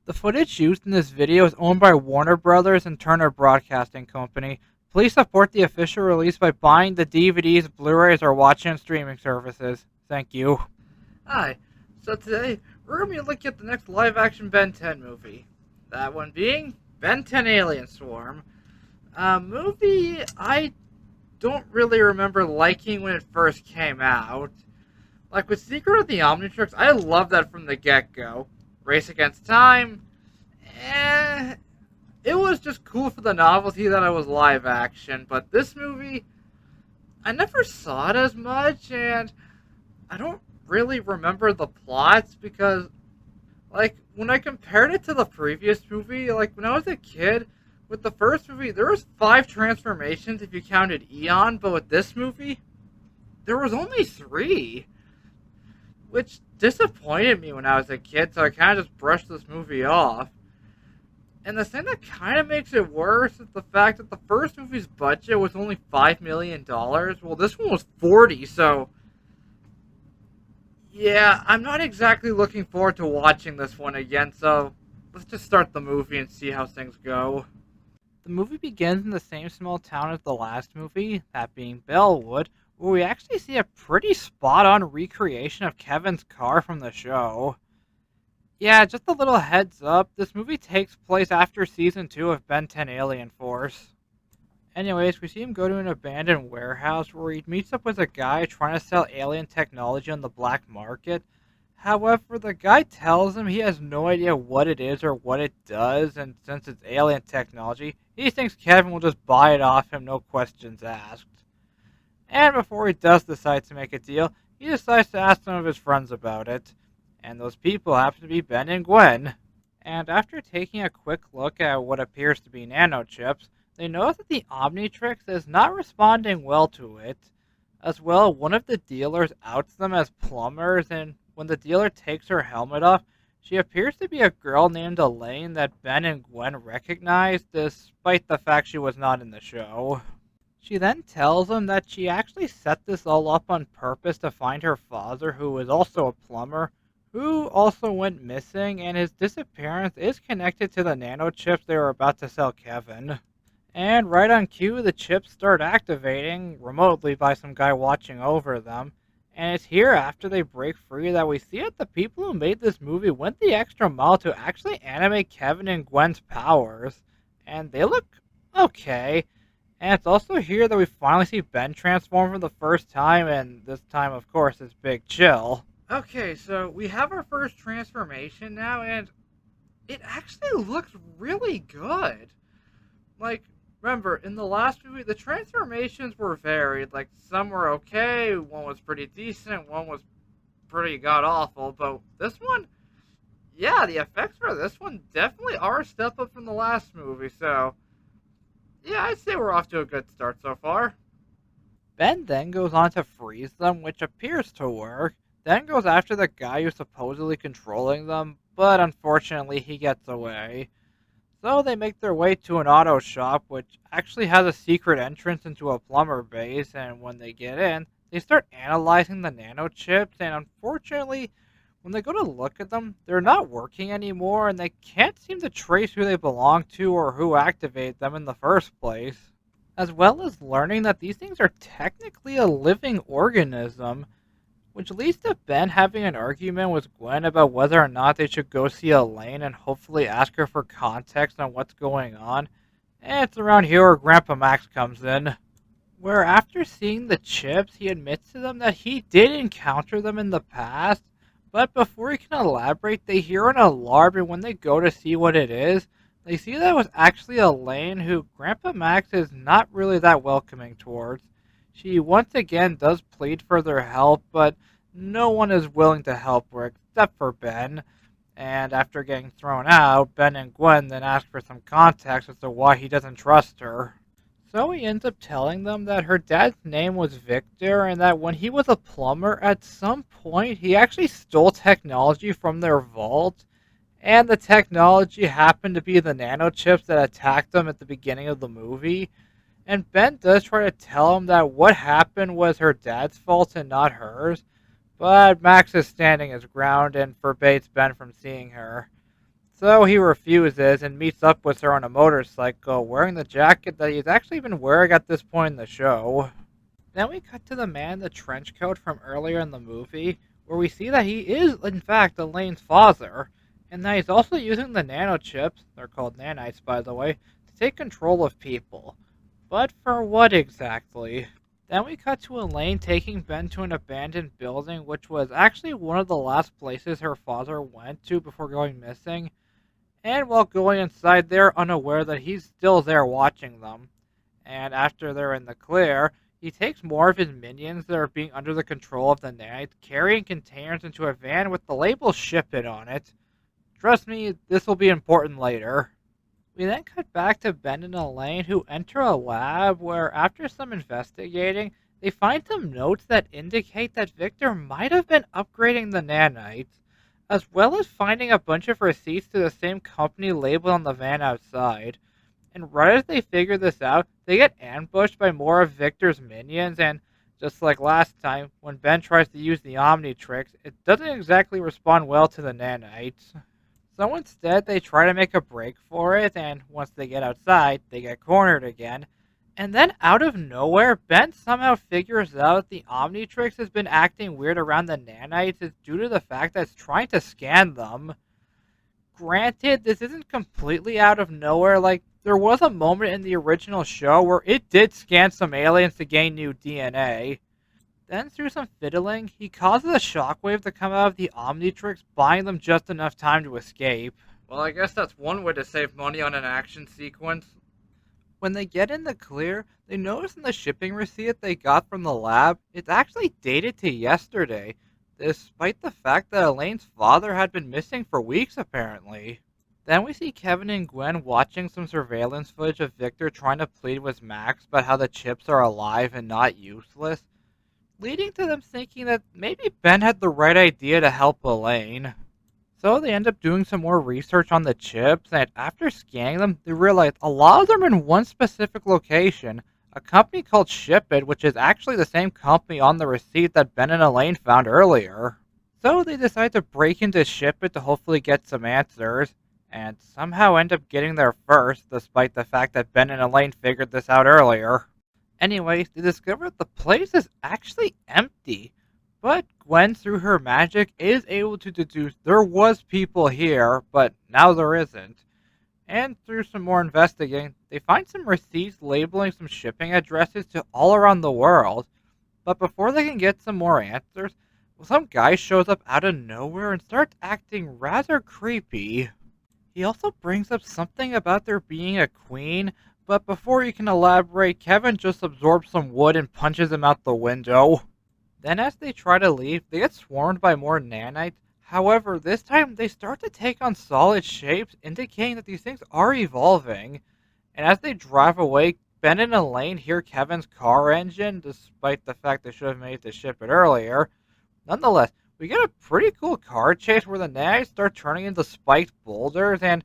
The footage used in this video is owned by Warner Brothers and Turner Broadcasting Company. Please support the official release by buying the DVDs, Blu-rays, or watching on streaming services. Thank you. Hi, so today we're going to be looking at the next live-action Ben 10 movie. That one being Ben 10 Alien Swarm. A movie I don't really remember liking when it first came out. Like with Secret of the Omnitrix, I loved that from the get-go. Race Against Time, it was just cool for the novelty that it was live action, but this movie, I never saw it as much, and I don't really remember the plots because, like, when I compared it to the previous movie, like, when I was a kid, with the first movie, there was 5 transformations if you counted Eon, but with this movie, there was only 3. Which disappointed me when I was a kid, so I kind of just brushed this movie off. And the thing that kind of makes it worse is the fact that the first movie's budget was only $5 million. Well, this one was 40, so... yeah, I'm not exactly looking forward to watching this one again, so let's just start the movie and see how things go. The movie begins in the same small town as the last movie, that being Bellwood, where we actually see a pretty spot-on recreation of Kevin's car from the show. Yeah, just a little heads up, this movie takes place after Season 2 of Ben 10 Alien Force. Anyways, we see him go to an abandoned warehouse where he meets up with a guy trying to sell alien technology on the black market. However, the guy tells him he has no idea what it is or what it does, and since it's alien technology, he thinks Kevin will just buy it off him, no questions asked. And before he does decide to make a deal, he decides to ask some of his friends about it. And those people happen to be Ben and Gwen. And after taking a quick look at what appears to be nanochips, they notice that the Omnitrix is not responding well to it. As well, one of the dealers outs them as plumbers, and when the dealer takes her helmet off, she appears to be a girl named Elaine that Ben and Gwen recognize, despite the fact she was not in the show. She then tells him that she actually set this all up on purpose to find her father, who is also a plumber, who also went missing, and his disappearance is connected to the nanochips they were about to sell Kevin. And right on cue, the chips start activating, remotely by some guy watching over them, and it's here after they break free that we see that the people who made this movie went the extra mile to actually animate Kevin and Gwen's powers, and they look okay. And it's also here that we finally see Ben transform for the first time, and this time, of course, is Big Chill. Okay, so we have our first transformation now, and it actually looks really good. Like, remember, in the last movie, the transformations were varied. Like, some were okay, one was pretty decent, one was pretty god-awful, but this one, yeah, the effects for this one definitely are a step up from the last movie, so... yeah, I'd say we're off to a good start so far. Ben then goes on to freeze them, which appears to work, then goes after the guy who's supposedly controlling them, but unfortunately he gets away. So they make their way to an auto shop, which actually has a secret entrance into a plumber base, and when they get in, they start analyzing the nanochips, and unfortunately, when they go to look at them, they're not working anymore, and they can't seem to trace who they belong to or who activated them in the first place. As well as learning that these things are technically a living organism, which leads to Ben having an argument with Gwen about whether or not they should go see Elaine and hopefully ask her for context on what's going on. And it's around here where Grandpa Max comes in, where after seeing the chips, he admits to them that he did encounter them in the past, but before he can elaborate, they hear an alarm, and when they go to see what it is, they see that it was actually Elaine, who Grandpa Max is not really that welcoming towards. She once again does plead for their help, but no one is willing to help her except for Ben. And after getting thrown out, Ben and Gwen then ask for some context as to why he doesn't trust her. So he ends up telling them that her dad's name was Victor, and that when he was a plumber, at some point he actually stole technology from their vault, and the technology happened to be the nanochips that attacked them at the beginning of the movie. And Ben does try to tell him that what happened was her dad's fault and not hers, but Max is standing his ground and forbids Ben from seeing her. So he refuses and meets up with her on a motorcycle, wearing the jacket that he's actually been wearing at this point in the show. Then we cut to the man in the trench coat from earlier in the movie, where we see that he is, in fact, Elaine's father, and that he's also using the nanochips, they're called nanites by the way, to take control of people. But for what exactly? Then we cut to Elaine taking Ben to an abandoned building, which was actually one of the last places her father went to before going missing, and while going inside, they're unaware that he's still there watching them. And after they're in the clear, he takes more of his minions that are being under the control of the Nanite, carrying containers into a van with the label "Ship It" on it. Trust me, this will be important later. We then cut back to Ben and Elaine, who enter a lab where, after some investigating, they find some notes that indicate that Victor might have been upgrading the nanites, as well as finding a bunch of receipts to the same company labeled on the van outside. And right as they figure this out, they get ambushed by more of Victor's minions, and just like last time, when Ben tries to use the Omnitrix, it doesn't exactly respond well to the nanites. So instead, they try to make a break for it, and once they get outside, they get cornered again. And then, out of nowhere, Ben somehow figures out the Omnitrix has been acting weird around the nanites is due to the fact that it's trying to scan them. Granted, this isn't completely out of nowhere. Like, there was a moment in the original show where it did scan some aliens to gain new DNA. Then, through some fiddling, he causes a shockwave to come out of the Omnitrix, buying them just enough time to escape. Well, I guess that's one way to save money on an action sequence. When they get in the clear, they notice in the shipping receipt they got from the lab, it's actually dated to yesterday, despite the fact that Elaine's father had been missing for weeks apparently. Then we see Kevin and Gwen watching some surveillance footage of Victor trying to plead with Max about how the chips are alive and not useless, leading to them thinking that maybe Ben had the right idea to help Elaine. So they end up doing some more research on the chips, and after scanning them, they realize a lot of them are in one specific location, a company called Ship It, which is actually the same company on the receipt that Ben and Elaine found earlier. So they decide to break into Ship It to hopefully get some answers, and somehow end up getting there first, despite the fact that Ben and Elaine figured this out earlier. Anyways, they discover that the place is actually empty. But Gwen, through her magic, is able to deduce there was people here, but now there isn't. And through some more investigating, they find some receipts labeling some shipping addresses to all around the world. But before they can get some more answers, some guy shows up out of nowhere and starts acting rather creepy. He also brings up something about there being a queen, but before he can elaborate, Kevin just absorbs some wood and punches him out the window. Then as they try to leave, they get swarmed by more nanites. However, this time they start to take on solid shapes, indicating that these things are evolving. And as they drive away, Ben and Elaine hear Kevin's car engine, despite the fact they should have made the ship it earlier. Nonetheless, we get a pretty cool car chase where the nanites start turning into spiked boulders, and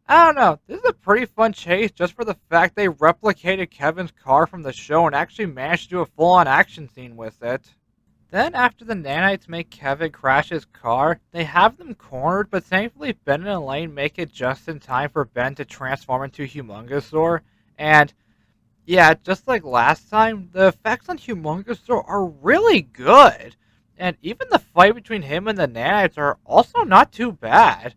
I don't know, this is a pretty fun chase just for the fact they replicated Kevin's car from the show and actually managed to do a full-on action scene with it. Then, after the nanites make Kevin crash his car, they have them cornered, but thankfully Ben and Elaine make it just in time for Ben to transform into Humongousaur. And yeah, just like last time, the effects on Humongousaur are really good. And even the fight between him and the nanites are also not too bad.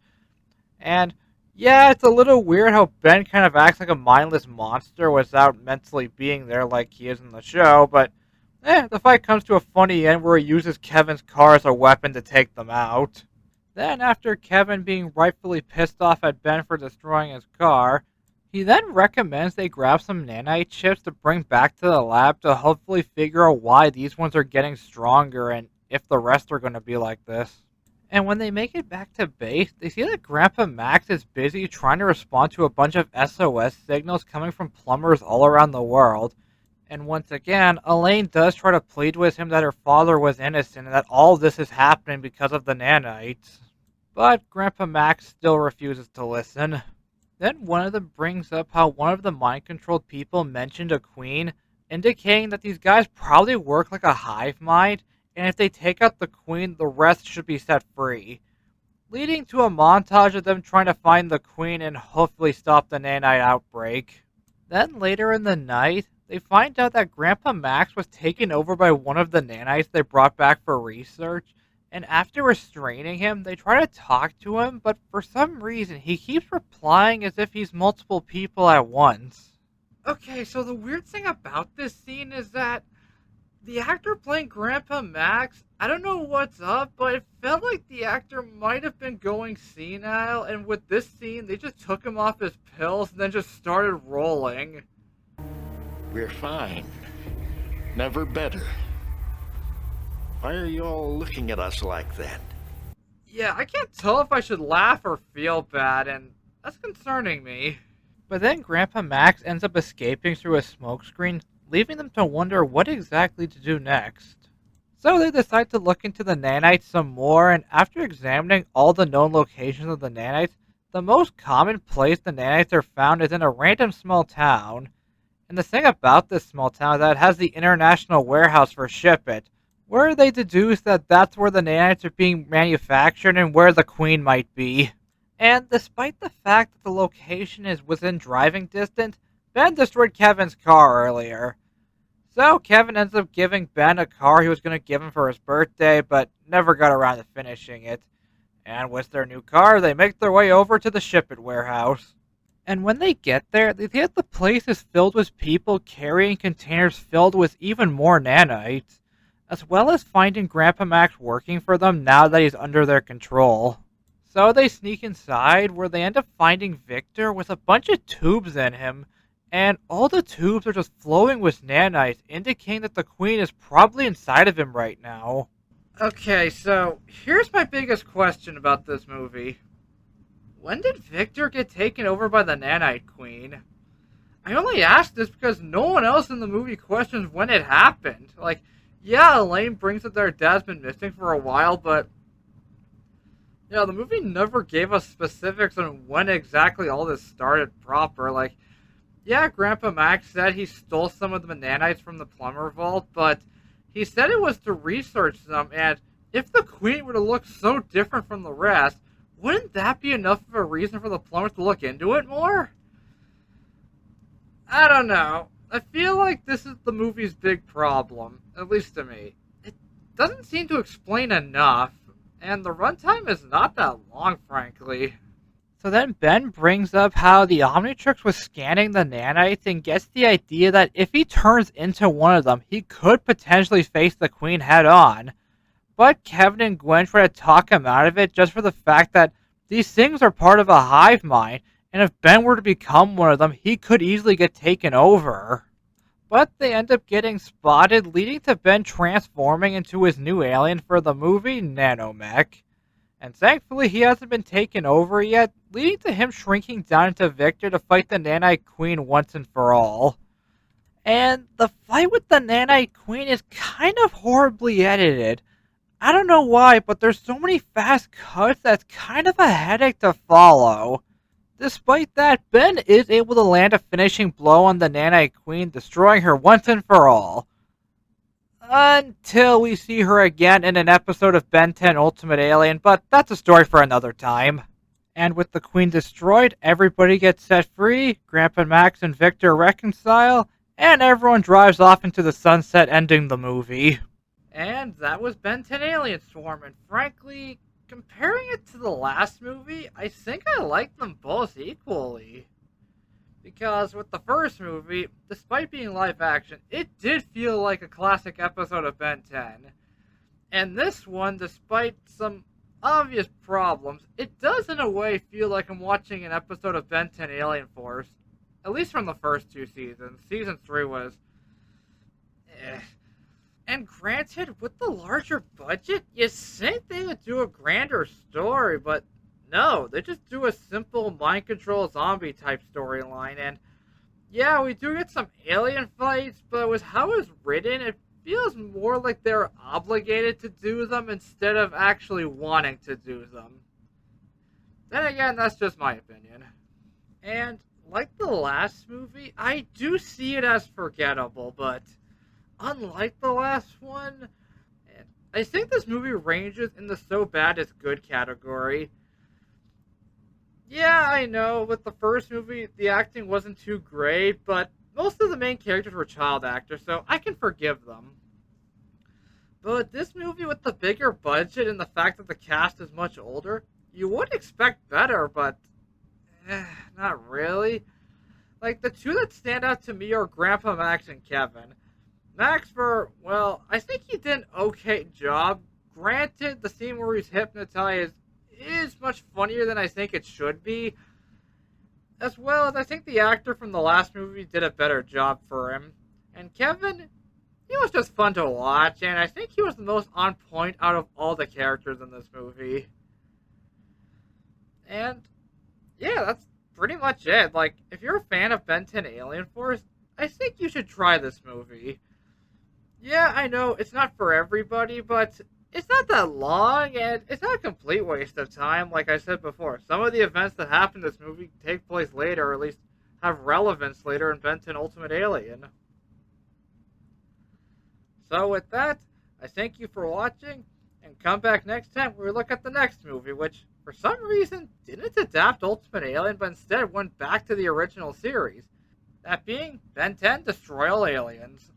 And yeah, it's a little weird how Ben kind of acts like a mindless monster without mentally being there like he is in the show, but the fight comes to a funny end where he uses Kevin's car as a weapon to take them out. Then, after Kevin being rightfully pissed off at Ben for destroying his car, he then recommends they grab some nanite chips to bring back to the lab to hopefully figure out why these ones are getting stronger and if the rest are going to be like this. And when they make it back to base, they see that Grandpa Max is busy trying to respond to a bunch of SOS signals coming from plumbers all around the world. And once again, Elaine does try to plead with him that her father was innocent and that all this is happening because of the nanites. But Grandpa Max still refuses to listen. Then one of them brings up how one of the mind-controlled people mentioned a queen, indicating that these guys probably work like a hive mind, and if they take out the queen, the rest should be set free. leading to a montage of them trying to find the queen and hopefully stop the nanite outbreak. Then later in the night, they find out that Grandpa Max was taken over by one of the nanites they brought back for research, and after restraining him, they try to talk to him, but for some reason he keeps replying as if he's multiple people at once. Okay, so the weird thing about this scene is that the actor playing Grandpa Max, I don't know what's up, but it felt like the actor might have been going senile, and with this scene, they just took him off his pills and then just started rolling. We're fine. Never better. Why are you all looking at us like that? Yeah, I can't tell if I should laugh or feel bad, and that's concerning me. But then Grandpa Max ends up escaping through a smokescreen, leaving them to wonder what exactly to do next. So they decide to look into the nanites some more, and after examining all the known locations of the nanites, the most common place the nanites are found is in a random small town. And the thing about this small town is that it has the international warehouse for Ship It, where they deduce that that's where the nanites are being manufactured and where the queen might be. And despite the fact that the location is within driving distance, Ben destroyed Kevin's car earlier. So Kevin ends up giving Ben a car he was going to give him for his birthday, but never got around to finishing it. And with their new car, they make their way over to the Ship It warehouse. And when they get there, they see that the place is filled with people carrying containers filled with even more nanites, as well as finding Grandpa Max working for them now that he's under their control. So they sneak inside, where they end up finding Victor with a bunch of tubes in him, and all the tubes are just flowing with nanites, indicating that the queen is probably inside of him right now. Okay, so here's my biggest question about this movie. When did Victor get taken over by the nanite queen? I only ask this because no one else in the movie questions when it happened. Like, yeah, Elaine brings up their dad's been missing for a while, but yeah, the movie never gave us specifics on when exactly all this started proper. Like, yeah, Grandpa Max said he stole some of the nanites from the plumber vault, but he said it was to research them, and if the queen were to look so different from the rest, wouldn't that be enough of a reason for the plumbers to look into it more? I don't know. I feel like this is the movie's big problem, at least to me. It doesn't seem to explain enough, and the runtime is not that long, frankly. So then Ben brings up how the Omnitrix was scanning the nanites and gets the idea that if he turns into one of them, he could potentially face the queen head on. But Kevin and Gwen try to talk him out of it just for the fact that these things are part of a hive mind, and if Ben were to become one of them, he could easily get taken over. But they end up getting spotted, leading to Ben transforming into his new alien for the movie, Nanomech. And thankfully he hasn't been taken over yet, leading to him shrinking down into Victor to fight the Nanite Queen once and for all. And the fight with the Nanite Queen is kind of horribly edited. I don't know why, but there's so many fast cuts that's kind of a headache to follow. Despite that, Ben is able to land a finishing blow on the Nanite Queen, destroying her once and for all. Until we see her again in an episode of Ben 10 Ultimate Alien, but that's a story for another time. And with the Queen destroyed, everybody gets set free, Grandpa Max and Victor reconcile, and everyone drives off into the sunset, ending the movie. And that was Ben 10 Alien Swarm, and frankly, comparing it to the last movie, I think I like them both equally. Because with the first movie, despite being live action, it did feel like a classic episode of Ben 10. And this one, despite some obvious problems, it does in a way feel like I'm watching an episode of Ben 10 Alien Force. At least from the first two seasons. Season 3 was And granted, with the larger budget, you'd think they would do a grander story, but no, they just do a simple mind control zombie type storyline. And yeah, we do get some alien fights, but with how it's written, it feels more like they're obligated to do them instead of actually wanting to do them. Then again, that's just my opinion. And like the last movie, I do see it as forgettable, but unlike the last one, I think this movie ranges in the so bad it's good category. Yeah, I know, with the first movie, the acting wasn't too great, but most of the main characters were child actors, so I can forgive them. But this movie, with the bigger budget and the fact that the cast is much older, you would expect better, but not really. Like, the two that stand out to me are Grandpa Max and Kevin. Max, well, I think he did an okay job. Granted, the scene where he's hypnotized is much funnier than I think it should be, as well as I think the actor from the last movie did a better job for him. And Kevin, he was just fun to watch, and I think he was the most on point out of all the characters in this movie. And yeah, that's pretty much it. Like, if you're a fan of Ben 10 Alien Force, I think you should try this movie. Yeah, I know it's not for everybody, but it's not that long, and it's not a complete waste of time. Like I said before, some of the events that happen in this movie take place later, or at least have relevance later in Ben 10 Ultimate Alien. So with that, I thank you for watching, and come back next time where we look at the next movie, which for some reason didn't adapt Ultimate Alien, but instead went back to the original series. That being Ben 10 Destroy All Aliens.